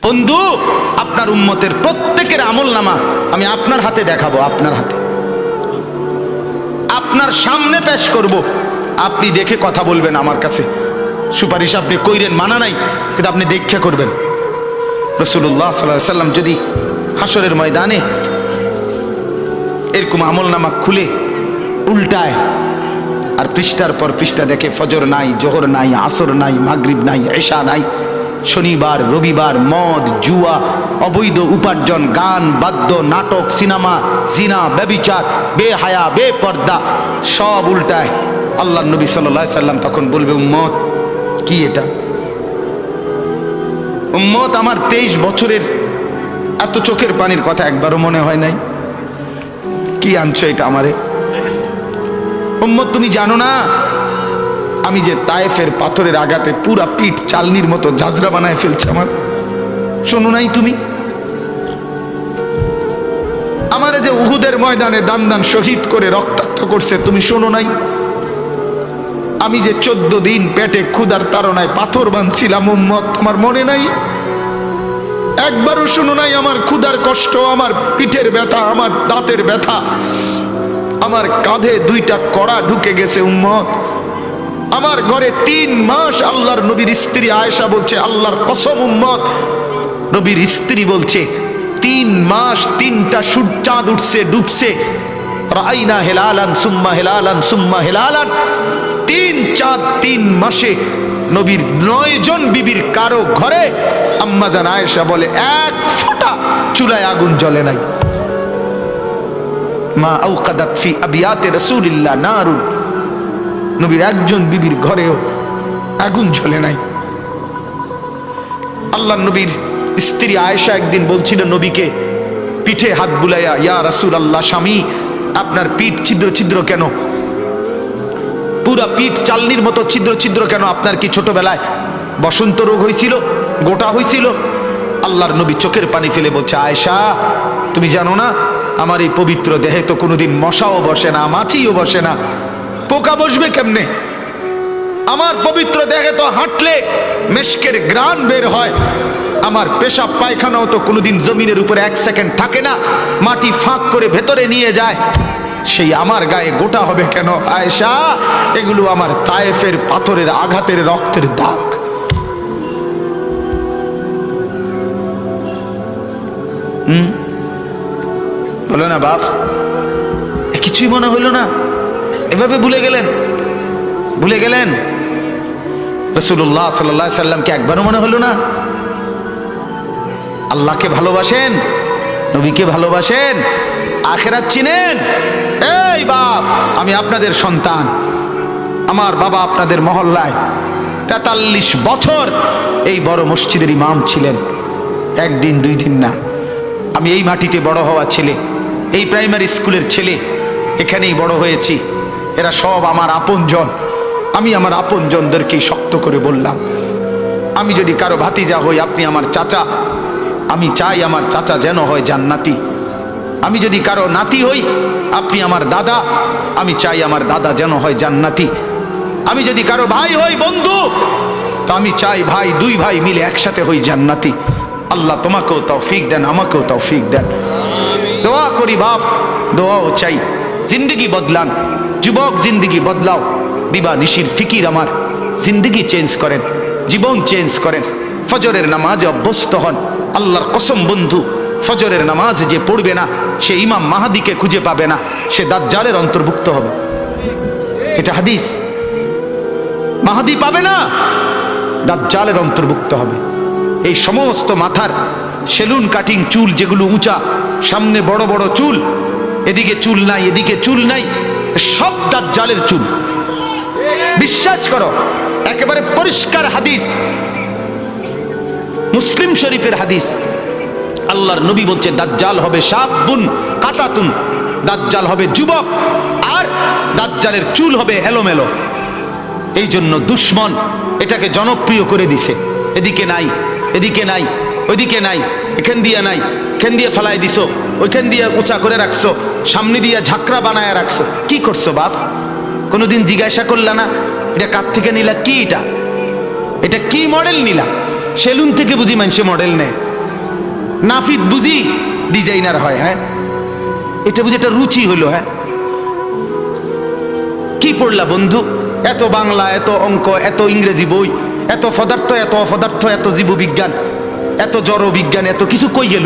বন্ধু, আপনার উম্মতের প্রত্যেকের আমলনামা আমি আপনার হাতে দেখাবো, আপনার হাতে, আপনার সামনে পেশ করব। আপনি দেখে কথা বলবেন। আমার কাছে সুপারিশ আপনি কইরেন, মানা নাই, কিন্তু আপনি দেখে করবেন। রাসূলুল্লাহ সাল্লাল্লাহু আলাইহি সাল্লাম যদি হাসরের ময়দানে এরকম আমলনামা খুলে উল্টায় আর পৃষ্ঠার পর পৃষ্ঠা দেখে ফজর নাই, জোহর নাই, আসর নাই, মাগরিব নাই, এশা নাই, শনিবার রবিবার, মদ জুয়া, অবৈধ উপার্জন, গান বাদ্য, নাটক, সিনেমা, জিনা, ব্যভিচার, বেহায়া, বেপর্দা সব উল্টায়, আল্লাহর নবী সাল্লাল্লাহু আলাইহি সাল্লাম তখন বলবে, উম্মত কি এটা? উম্মত, আমার 23 বছরের এত চোখের পানির কথা একবারও মনে হয় নাই? কি আনছো এটা আমারে? উম্মত, তুমি জানো না আমি যে তায়েফের পাথরের আঘাতে পুরা পিঠ চালনির মতো ঝাঁঝরা বানায় ফেলছে আমার? শোনো নাই তুমি? আমারে যে উহুদের ময়দানে দান দান শহীদ করে রক্তাক্ত করছে, তুমি শোনো নাই? আমি যে 14 দিন পেটে ক্ষুধার তাড়নায় পাথর বাঁধছিলাম, উম্মত তোমার মনে নাই? একবারও শোনো নাই আমার ক্ষুধার কষ্ট, আমার পিঠের ব্যথা, আমার দাঁতের ব্যথা, আমার কাঁধে 2টা কড়া ঢুকে গেছে? উম্মত, আমার ঘরে 3 মাস আল্লাহর নবীর স্ত্রী আয়েশা বলছে, আল্লাহর কসম উম্মত, নবীর স্ত্রী বলছে 3 মাস 3টা চাঁদ উঠছে ডুবছে, রাইনা হেলালান সুম্মা হেলালান সুম্মা হেলালান, 3 চাঁদ 3 মাসে নবীর 9 জন বিবির কারো ঘরে আম্মা জান আয়েশা বলে 1 ফোঁটা চুলায় আগুন জ্বলে নাই। মা আওকাদাত ফি আবিয়াতে রাসূলিল্লাহ নারুন, নবীর একজন বিবির ঘরেও আগুন জ্বলে নাই। আল্লাহর নবীর স্ত্রী আয়েশা একদিন বলছিল নবীকে পিঠে হাত বুলাইয়া, ইয়া রাসূলুল্লাহ, স্বামী আপনার পিঠ ছিদ্র ছিদ্র কেন? পুরা পিঠ চালনির মতো ছিদ্র ছিদ্র কেন? আপনার কি ছোটবেলায় বসন্ত রোগ হয়েছিল, গোটা হয়েছিল? আল্লাহর নবী চোখের পানি ফেলে বলছে, আয়েশা তুমি জানো না আমার এই পবিত্র দেহে তো কোনোদিন মশাও বসে না, মাছিও বসে না, পোকা বসবে কেমনে? আমার পবিত্র দেহে তো হাঁটলে মেশকের ঘ্রাণ বের হয়, আমার পেশাব পায়খানাও তো কোনোদিন জমিনের উপরে 1 সেকেন্ড থাকে না, মাটি ফাঁক করে ভেতরে নিয়ে যায়, সেই আমার গায়ে গোটা হবে কেন? আয়েশা, এগুলো আমার তায়েফের পাথরের আঘাতের রক্তের দাগ। বলো না বাপ, কিছুই মনে হইল না? এভাবে ভুলে গেলেন, ভুলে গেলেন? রাসূলুল্লাহ সাল্লাল্লাহু আলাইহি সাল্লামকে একবারও মনে হলো না? আল্লাহকে ভালোবাসেন, নবীকে ভালোবাসেন, আখিরাত চিনেন? এই বাপ, আমি আপনাদের সন্তান, আমার বাবা আপনাদের মহল্লায় 43 বছর এই বড় মসজিদের ইমাম ছিলেন, 1 দিন 2 দিন না। আমি এই মাটিতে বড় হওয়া ছেলে, এই প্রাইমারি স্কুলের ছেলে, এখানেই বড় হয়েছি। এরা সব আমার আপনজন। আমি আমার আপনজনদেরকেই শক্ত করে বললাম, আমি যদি কারো ভাতিজা হই, আপনি আমার চাচা, আমি চাই আমার চাচা যেন হয় জান্নাতি। আমি যদি কারো নাতি হই, আপনি আমার দাদা, আমি চাই আমার দাদা যেন হয় জান্নাতি। আমি যদি কারো ভাই হই, বন্ধু, তো আমি চাই ভাই 2 ভাই মিলে একসাথে হই জান্নাতি। আল্লাহ তোমাকেও তৌফিক দেন, আমাকেও তৌফিক দেন। দোয়া করি বাপ, দোয়াও চাই। জিন্দগি বদলান যুবক, জিন্দগি বদলাও। দিবা নিশির ফিকির আমার, জিন্দগি চেঞ্জ করেন, জীবন চেঞ্জ করেন। ফজরের নামাজে অভ্যস্ত হন। আল্লাহর কসম বন্ধু, ফজরের নামাজ যে পড়বে না, সে ইমাম মাহাদিকে খুঁজে পাবে না, সে দাজ্জালের অন্তর্ভুক্ত হবে। এটা হাদিস। মাহাদি পাবে না, দাজ্জালের অন্তর্ভুক্ত হবে। এই সমস্ত মাথার সেলুন কাটিং চুল, যেগুলো উঁচা, সামনে বড় বড় চুল, এদিকে চুল নাই, এদিকে চুল নাই, সব দাজ্জালের চুল। বিশ্বাস করো, একেবারে পরিষ্কার হাদিস, মুসলিম শরীফের হাদিস। আল্লাহর নবী বলছে দাজ্জাল হবে শাবুন কাতাতুন, দাজ্জাল হবে যুবক, আর দাজ্জালের চুল হবে এলোমেলো। এই জন্য দুশ্মন এটাকে জনপ্রিয় করে দিছে। এদিকে নাই, এদিকে নাই, ওইদিকে নাই, এখান দিয়ে নাই, এখান দিয়ে ফেলাই দিছো, ওইখান দিয়ে উঁচা করে রাখছো, সামনে দিয়ে ঝাঁকড়া বানায় রাখছো। কি করছো বাপ? কোনোদিন জিজ্ঞাসা করলা না এটা কার থেকে নিলা? কি এটা, এটা কি মডেল নিলা? সেলুন থেকে বুঝি মানুষে মডেল নেয়, নাফিদ বুঝি ডিজাইনার হয়? হ্যাঁ, এটা বুঝি একটা রুচি হইলো? হ্যাঁ, কি পড়লা বন্ধু? এত বাংলা, এত অঙ্ক, এত ইংরেজি বই, এত পদার্থ, এত অপদার্থ, এত জীববিজ্ঞান, এত জড় বিজ্ঞান, এত কিছু কই গেল?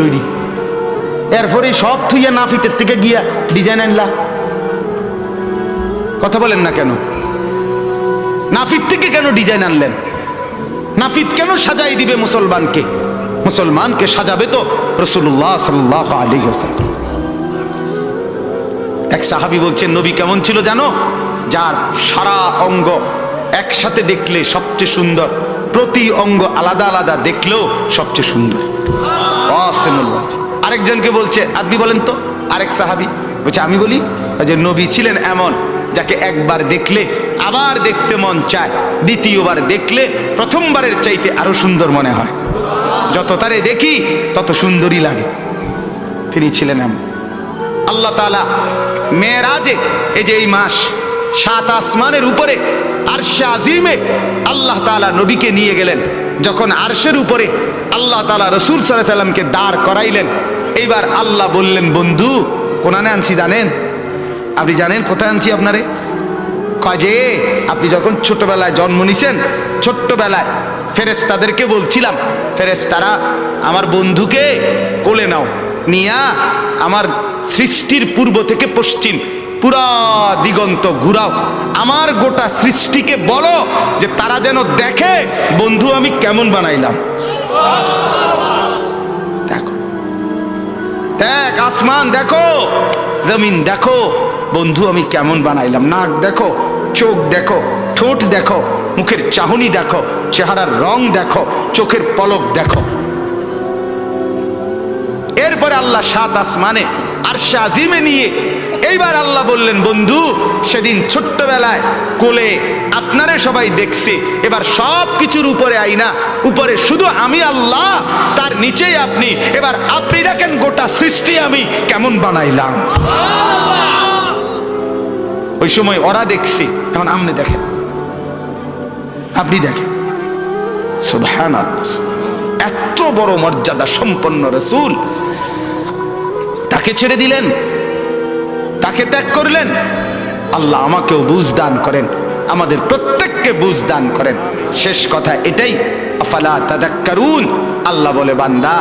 এরপরে সব থুইয়া নাফিতের থেকে গিয়া ডিজাইন আনলা। কথা বলেন না কেন? নাফিত থেকে কেন ডিজাইন আনলেন? নাফিত কেন সাজাই দিবে মুসলমানকে? মুসলমানকে সাজাবে তো রাসূলুল্লাহ সাল্লাল্লাহু আলাইহি ওয়াসাল্লাম। এক সাহাবী বলছেন, নবী কেমন ছিল জানো? যার সারা অঙ্গ একসাথে দেখলে সবচেয়ে সুন্দর, প্রতি অঙ্গ আলাদা আলাদা দেখলেও সবচেয়ে সুন্দর। আরেকজনকে বলছে, আপনি বলেন তো। আরেক সাহাবী বলছে, আমি বলি যে নবী ছিলেন এমন যাকে একবার দেখলে আবার দেখতে মন চায়, দ্বিতীয়বার দেখলে প্রথমবারের চাইতে আরো সুন্দর মনে হয়। যত তারে দেখি তত সুন্দরই লাগে। তিনি ছিলেন এমন। আল্লাহ তাআলা মেরাজে, এই যে এই মাস, 7 আসমানের উপরে আরশে আজিমে আল্লাহ তাআলা নবীকে নিয়ে গেলেন। যখন আরশের উপরে আল্লাহ তাআলা রাসূল সাল্লাল্লাহু আলাইহি সাল্লামকে দাঁড় করাইলেন, এইবার আল্লাহ বললেন, বন্ধু কোনানে আনছি জানেন? আপনি জানেন কোথায় আনছি আপনারে? কয় যে আপনি যখন ছোটবেলায় জন্ম নিছেন, ছোট্টবেলায় ফেরেশতাদেরকে বলছিলাম, ফেরেশতারা আমার বন্ধুকে কোলে নাও, নিয়া আমার সৃষ্টির পূর্ব থেকে পশ্চিম পুরা দিগন্ত ঘুরাও, আমার গোটা সৃষ্টিকে বলো যে তারা যেন দেখে বন্ধু আমি কেমন বানাইলাম। দেখো, দেখ আসমান দেখো, জমিন দেখো, বন্ধু আমি কেমন বানাইলাম। নাক দেখো, চোখ দেখো, ঠোঁট দেখো, মুখের চাহনি দেখো, চেহারার রং দেখো, চোখের পলক দেখো। এরপরে আল্লাহ 7 আসমানে আরশে আজিমে নিয়ে এইবার আল্লাহ বললেন, বন্ধু সেদিন ছোট্টবেলায় কোলে আপনারে সবাই দেখছে, এবার সব কিছুর উপরে আইনা, উপরে শুধু আমি আল্লাহ, তার নিচেই আপনি, এবার আপনি দেখেন গোটা সৃষ্টি আমি কেমন বানাইলাম। ওই সময় ওরা দেখছে, এখন আপনি দেখেন, আপনি দেখেন। সুবহানাল্লাহ, এত বড় মর্যাদা সম্পন্ন রাসূল, তাকে ছেড়ে দিলেন, তাকে ত্যাগ করলেন। আল্লাহ আমাকেও বুঝ দান করেন, আমাদের প্রত্যেককে বুঝ দান করেন। শেষ কথা এটাই, আফালা তাদাক্কারুন। আল্লাহ বলে, বান্দা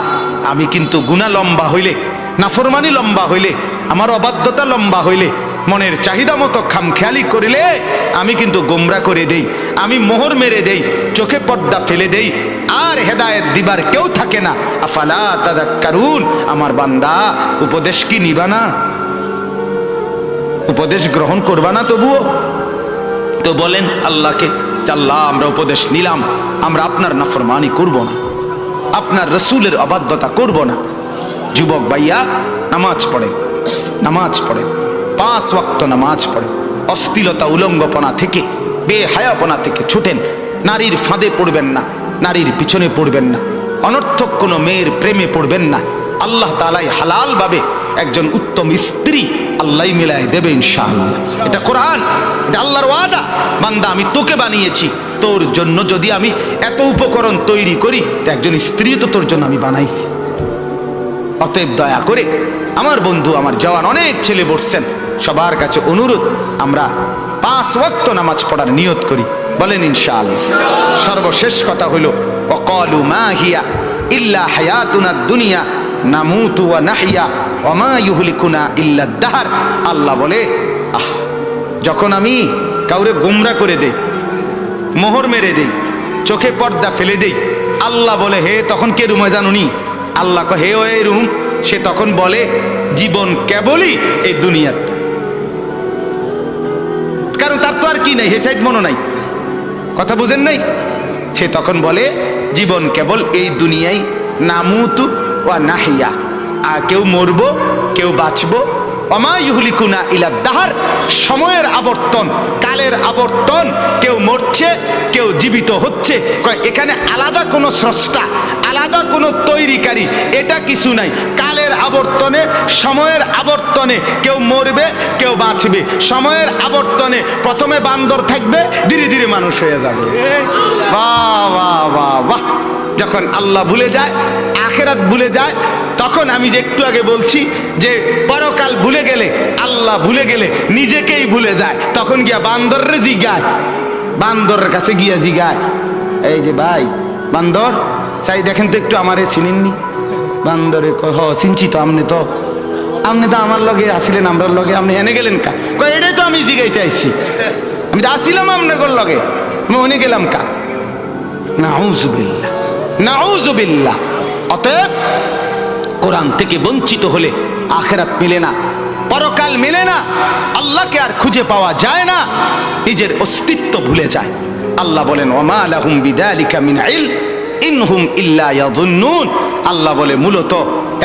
আমি কিন্তু গুনাহ লম্বা হইলে, নাফরমানি লম্বা হইলে, আমার অবাধ্যতা লম্বা হইলে, মনের চাহিদা মতো খামখেয়ালি করিলে আমি কিন্তু গোমরা করে দেই, আমি মোহর মেরে দেই, চোখে পর্দা ফেলে দেই, আর হেদায়েত দিবার কেউ থাকে না। আফালা তাদাক্কারুন। আমার বান্দা উপদেশ কি নিবা না? উপদেশ গ্রহণ করবা না? তবুও তো বলেন আল্লাহকে, আল্লাহ আমরা উপদেশ নিলাম, আমরা আপনার নাফরমানি করব না, আপনার রাসূলের অবাধ্যতা করব না। যুবক ভাইয়া, নামাজ পড়ে, নামাজ পড়ে, 5 ওয়াক্ত নামাজ পড়ে, অশ্লীলতা উলঙ্গপনা থেকে, বেহায়াপনা থেকে ছুটেন। নারীর ফাঁদে পড়বেন না, নারীর পিছনে পড়বেন না, অনর্থক কোনো মেয়ের প্রেমে পড়বেন না। আল্লাহ তাআলাই হালাল ভাবে একজন উত্তম স্ত্রী আল্লাহ মিলাই দেবে ইনশাআল্লাহ। এটা কোরআন, এটা আল্লাহর ওয়াদা। বান্দা আমি তোকে বানিয়েছি, তোর জন্য যদি আমি এত উপকরণ তৈরি করি, তো একজন স্ত্রী তো তোর জন্য আমি বানাইছি। অতএব দয়া করে আমার বন্ধু, আমার জওয়ান অনেক ছেলে বসছেন, সবার কাছে অনুরোধ, আমরা 5 ওয়াক্ত নামাজ পড়ার নিয়ত করি, বলেন ইনশাআল্লাহ। সর্বশেষ কথা হলো, ওয়াকালু মা হিয়া ইল্লা হায়াতুনা দুনিয়া নামুতু ওয়া নাহইয়া ওয়া মা ইউহলিকুনা ইল্লা দাহর। আল্লাহ বলে, যখন আমি কাউরে গোমরা করে দেই, মোহর মেরে দেই, চোখে পর্দা ফেলে দেই, আল্লাহ বলে, হে তখন কে রুমে জানুনি? আল্লাহ হে ওই রুম। সে তখন বলে, জীবন কেবলই এই দুনিয়াটা, কারণ তার তো আর কি নাই, হে সাইড মনো নাই। কথা বুঝেন নাই? সে তখন বলে, জীবন কেবল এই দুনিয়ায়, নামুতু ওয়া নাহিয়া, কেউ মরবো কেউ বাঁচবো, ওমা ইউহলিকুনা ইলা দাহর, সময়ের আবর্তন, কালের আবর্তন, কেউ মরছে কেউ জীবিত হচ্ছে। এখানে আলাদা কোনো স্রষ্টা, আলাদা কোনো তৈরিকারী, এটা কিছু নাই। কালের আবর্তনে, সময়ের আবর্তনে কেউ মরবে কেউ বাঁচবে। সময়ের আবর্তনে প্রথমে বান্দর থাকবে, ধীরে ধীরে মানুষ হয়ে যাবে। বাহ বাহ বাহ বাহ। যখন আল্লাহ ভুলে যায়, আখিরাত ভুলে যায়, তখন আমি যে একটু আগে বলছি যে পরকাল ভুলে গেলে, আল্লাহ ভুলে গেলে নিজেকেই ভুলে যায়, তখন গিয়া বান্দররে জিগায়, বান্দরের কাছে গিয়া জিগায়, এই যে ভাই বান্দর, চাই দেখেন তো একটু আমারে চিনেননি? বান্দরে কয়, হ চিনছি তো, আপনি তো আমার লগে আসিলেন, আমরার লগে, আপনি এনে গেলেন কা? কয় এটাই তো আমি জিগাইতে আইছি, আমি তো আসিলাম আপনার লগে, আমি ওনে গেলাম কা? নাউজুবিল্লাহ, নাউজুবিল্লাহ। অতএব কোরআন থেকে বঞ্চিত হলে আখিরাত মিলে না, পরকাল মিলে না, আল্লাহকে আর খুঁজে পাওয়া যায় না, নিজের অস্তিত্ব ভুলে যায়। আল্লাহ বলেন ওমা লাহুম বিযালিকা মিন ইলম ইনহুম ইল্লা ইয়াযুন্নুন। আল্লাহ বলে মূলত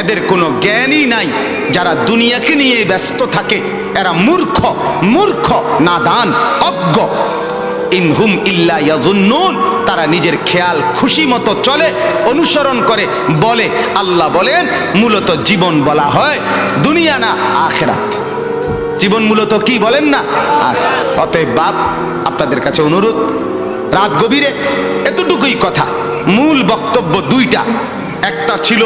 এদের কোনো জ্ঞানই নাই, যারা দুনিয়াকে নিয়ে ব্যস্ত থাকে এরা মূর্খ, মূর্খ, নাদান, অজ্ঞ। ইনহুম ইল্লা ইয়াযুন্নুন, তারা নিজের খেয়াল খুশি মতো চলে, অনুসরণ করে, বলে। আল্লাহ বলেন মূলত জীবন বলা হয় দুনিয়া না আখিরাত। জীবন মূলত কি বলেন না? অতএব বাপ, আপনাদের কাছে অনুরোধ, রাত গভীরে এতটুকুই কথা, মূল বক্তব্য দুইটা। একটা ছিল,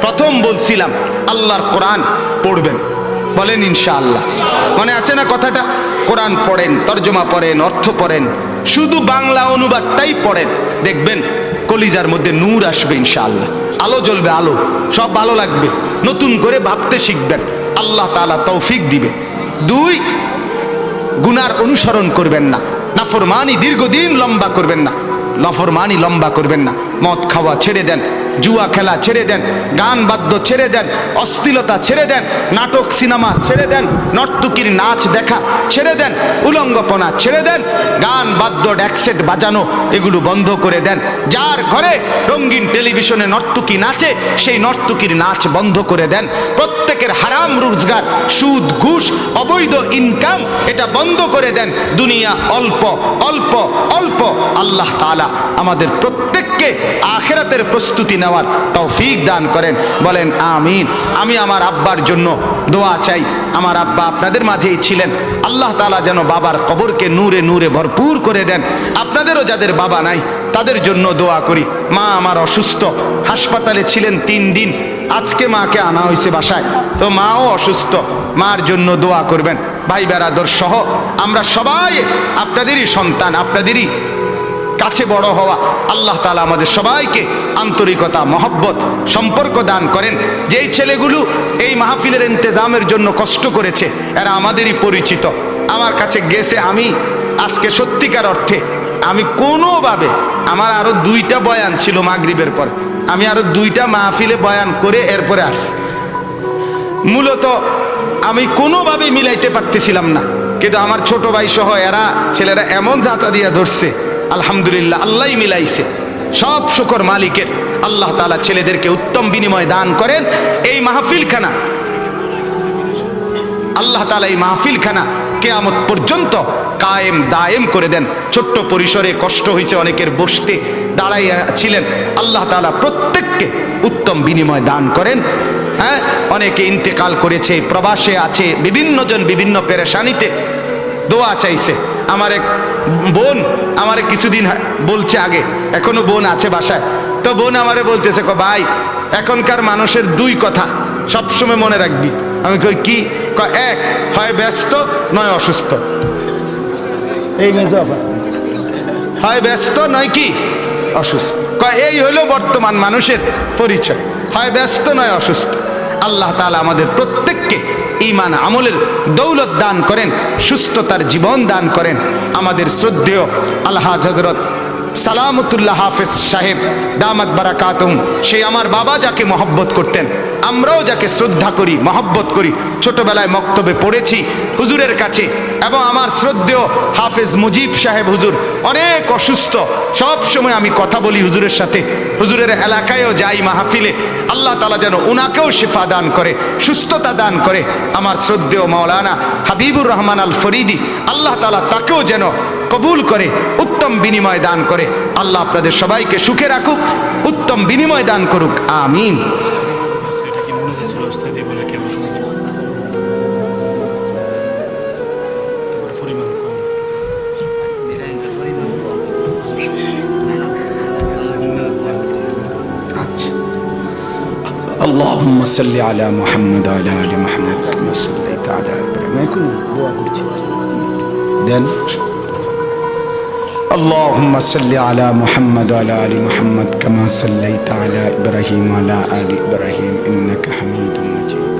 প্রথম বলছিলাম আল্লাহর কোরআন পড়বেন, বলেন ইনশাআল্লাহ, মনে আছে না কথাটা? কোরআন পড়েন, তর্জমা পড়েন, অর্থ পড়েন, শুধু বাংলা অনুবাদটাই পড়েন, দেখবেন কলিজার মধ্যে নূর আসবে ইনশাআল্লাহ, আলো জ্বলবে, আলো, সব ভালো লাগবে, নতুন করে ভাবতে শিখবেন, আল্লাহ তাআলা তৌফিক দিবে। দুই, গুনার অনুসরণ করবেন না, নাফরমানি দীর্ঘদিন লম্বা করবেন না, নাফরমানি লম্বা করবেন না, মদ খাওয়া ছেড়ে দেন, জুয়া খেলা ছেড়ে দেন, গান বাদ্য ছেড়ে দেন, অশ্লীলতা ছেড়ে দেন, নাটক সিনেমা ছেড়ে দেন, নর্তকীর নাচ দেখা ছেড়ে দেন, উলঙ্গপনা ছেড়ে দেন, গান বাদ্য ড্যাকসেট বাজানো এগুলো বন্ধ করে দেন। যার ঘরে রঙিন টেলিভিশনে নর্তকী নাচে, সেই নর্তকীর নাচ বন্ধ করে দেন। প্রত্যেকের হারাম রোজগার, সুদ, ঘুষ, অবৈধ ইনকাম, এটা বন্ধ করে দেন। দুনিয়া অল্প অল্প অল্প। আল্লাহ তাআলা আমাদের প্রত্যেককে আখিরাতের প্রস্তুতি নেওয়ার তৌফিক দান করেন, বলেন আমিন। আমি আমার আব্বার জন্য দোয়া চাই, আমার আব্বা আপনাদের মাঝেই ছিলেন, আল্লাহ তাআলা যেন বাবার কবরকে নূরে নূরে ভরপুর করে দেন। আপনাদেরও যাদের বাবা নাই তাদের জন্য দোয়া করি। মা আমার অসুস্থ, হাসপাতালে ছিলেন 3 দিন, আজকে মাকে আনা হয়েছে বাসায়, তো মাও অসুস্থ, মার জন্য দোয়া করবেন। ভাই বেরাদর সহ আমরা সবাই আপনাদেরই সন্তান, আপনাদেরই কাছে বড় হওয়া। আল্লাহ তাআলা আমাদের সবাইকে আন্তরিকতা, মহব্বত, সম্পর্ক দান করেন। যেই ছেলেগুলো এই মাহফিলের ইন্তেজামের জন্য কষ্ট করেছে এরা আমাদেরই পরিচিত, আমার কাছে গেছে। আমি আজকে সত্যিকার অর্থে আমি কোনোভাবে, আমার আরো 2টা বয়ান ছিল মাগরিবের পর, আমি আরো 2টা মাহফিলে বয়ান করে এরপরে আসছি। মূলত আমি কোনোভাবে মিলাইতে পারতেছিলাম না, কিন্তু আমার ছোট ভাই সহ এরা ছেলেরা এমন জাতা দিয়া ধরছে, আলহামদুলিল্লাহ, আল্লাহই মিলাইছে। সব শুকর মালিকের। আল্লাহ তাআলা ছেলেদেরকে উত্তম বিনিময় দান করেন। এই মাহফিলখানা আল্লাহ তাআলা এই মাহফিলখানা কিয়ামত পর্যন্ত কায়েম দায়েম করে দেন। ছোট্ট পরিসরে কষ্ট হয়েছে অনেকের, বসতে দাঁড়াইয়া ছিলেন, আল্লাহ তাআলা প্রত্যেককে উত্তম বিনিময় দান করেন। হ্যাঁ, অনেকে ইন্তেকাল করেছে, প্রবাসে আছে, বিভিন্ন জন বিভিন্ন পেরেশানিতে দোয়া চাইছে। আমার এক বোন আমারে কিছুদিন বলছে, আগে এখনো বোন আছে বাসায়, তো বোন আমারে বলতেছে, ভাই এখনকার মানুষের 2 কথা সবসময় মনে রাখবি। আমি কই কি? এক, হয় ব্যস্ত নয় অসুস্থ। এই হয় ব্যস্ত নয় কি অসুস্থ। এই হইল বর্তমান মানুষের পরিচয়, হয় ব্যস্ত নয় অসুস্থ। আল্লাহ তাআলা আমাদের প্রত্যেককে ঈমান আমলের দৌলত দান করেন, সুস্থতার জীবন দান করেন। আমাদের শ্রদ্ধেয় আলহাজ হযরত সালামতুল্লাহ হাফেজ সাহেব দামাত বারাকাতুম, সেই আমার বাবা যাকে মহব্বত করতেন, আমরাও যাকে শ্রদ্ধা করি, মহব্বত করি, ছোটবেলায় মক্তবে পড়েছি হুজুরের কাছে। এবং আমার শ্রদ্ধেয় হাফেজ মুজিব সাহেব হুজুর অনেক অসুস্থ, সব সময় আমি কথা বলি হুজুরের সাথে, হুজুরের এলাকায়ও যাই মাহফিলে। আল্লাহ তাআলা যেন উনাকেও শিফা দান করে, সুস্থতা দান করে। আমার শ্রদ্ধেয় মাওলানা হাবিবুর রহমান আল ফরিদি, আল্লাহ তাআলা তাকেও যেন কবুল করে, উত্তম বিনিময় দান করে। আল্লাহ আপনাদের সবাইকে সুখে রাখুক, উত্তম বিনিময় দান করুক, আমিন। اللهم صل على محمد وعلى آل محمد كما صليت على إبراهيم দেন اللهم صل على محمد وعلى آل محمد كما صليت على إبراهيم وعلى آل إبراهيم إنك حميد مجيد